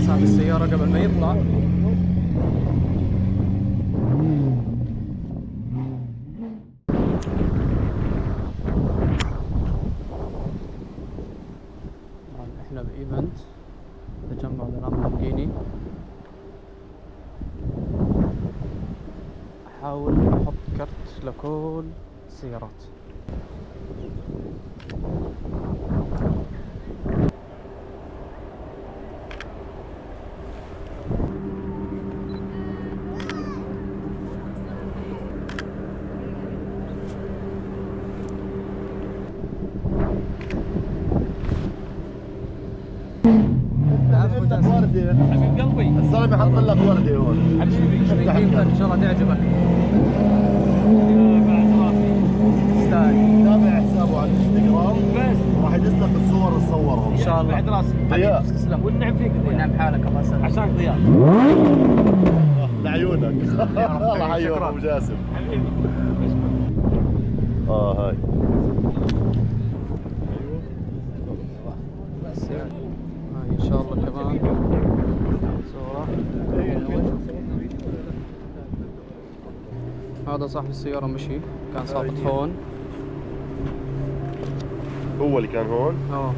صاحب السيارة قبل ما يطلع. احنا بايفنت تجمع للامبورجيني. احاول احط كرت لكل السيارات. عندك وردة حبيب قلبي، الزلمة حط لك وردة هون حبيبي. شريكين ان شاء الله تعجبك. تستاهل. تابع حسابه على الانستغرام بس راح يدز لك الصور اللي صورهم ان شاء الله. بعد راسك ضياء. تسلم والنعم فيك ضياء. والنعم حالك الله يسلمك. عشانك ضياء. لعيونك. الله يحييك ابو جاسم حبيبي. هاي بس يعني هاي ان شاء الله كمان صورة. هذا صاحب السيارة مشي، كان ساقط هون. هو اللي كان هون؟ اه